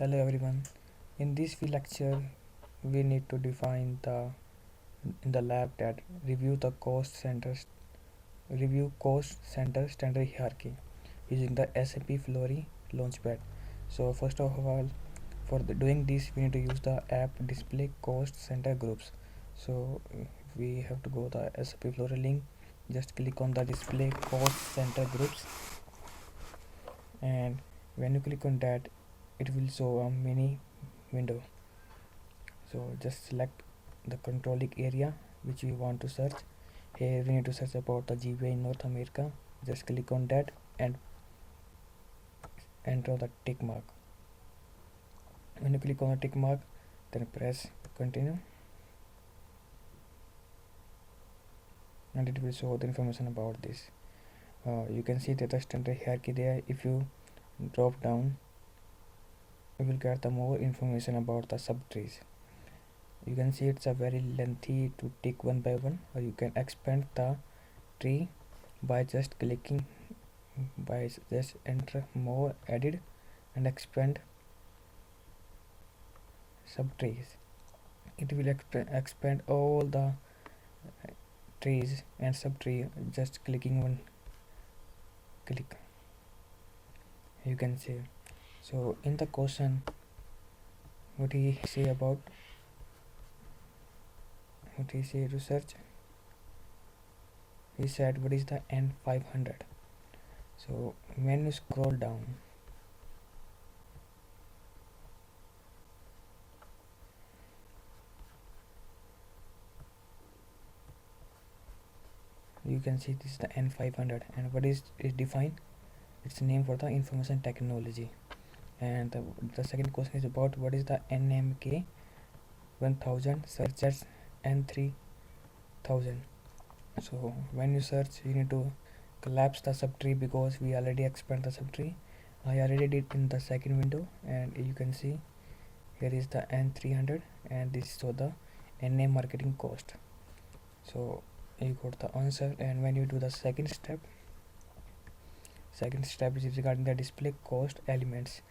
Hello everyone. In this lecture, we need to define the in the lab that review cost center standard hierarchy using the SAP Fiori Launchpad. So first of all, for doing this, we need to use the app display cost center groups. So we have to go the SAP Fiori link. Just click on the display cost center groups, and when you click on that, it will show a mini window. So just select the controlling area which we want to search. Here we need to search about the GUI in North America. Just click on that and enter the tick mark. When you click on the tick mark, then press continue, and it will show the information about this. You can see that the standard hierarchy there. If you drop down, you will get the more information about the subtrees. You can see it's a very lengthy to tick one by one, or you can expand the tree by just clicking, by just enter more, edit and expand subtrees. It will expand all the trees and subtree just clicking one click, you can see. So in the question, what he say research, he said what is the N500. So when you scroll down, you can see this is the N500, and what is it defined? It's a name for the information technology. And the second question is about what is the NMK 1000 search as N3000. So when you search, you need to collapse the subtree because we already expand the subtree. I already did in the second window, and you can see here is the N300, and this is so the NA marketing cost. So you got the answer. And when you do the second step is regarding the display cost elements.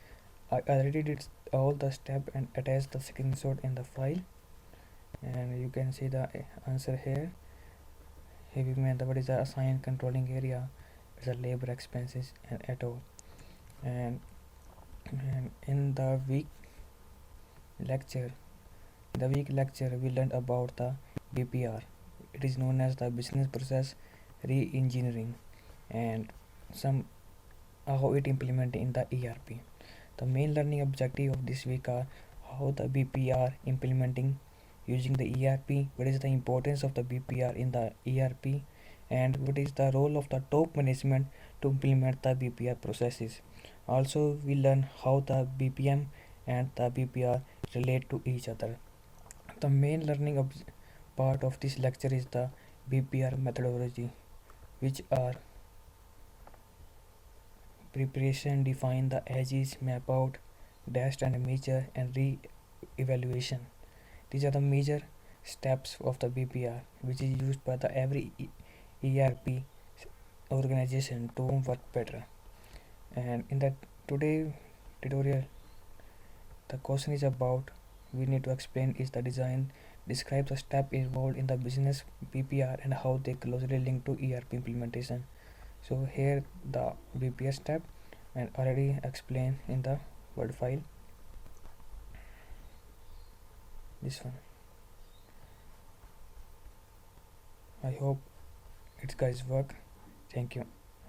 I already did all the step and attached the screenshot in the file, and you can see the answer here. Here we meant what is the assigned controlling area, it's a labor expenses and at all. And in the week lecture we learned about the BPR. It is known as the business process re-engineering, and some how it implemented in the ERP. The main learning objective of this week are how the BPR implementing using the ERP, what is the importance of the BPR in the ERP, and what is the role of the top management to implement the BPR processes. Also, we learn how the BPM and the BPR relate to each other. The main learning part of this lecture is the BPR methodology, which are preparation, define the edges, map out, dash and measure, and re-evaluation. These are the major steps of the BPR, which is used by the every ERP organization to work better. And in that today tutorial, the question is about, we need to explain is the design, describe the step involved in the business BPR and how they closely link to ERP implementation. So here the BPR step, and already explained in the Word file, this one. I hope it guys work. Thank you.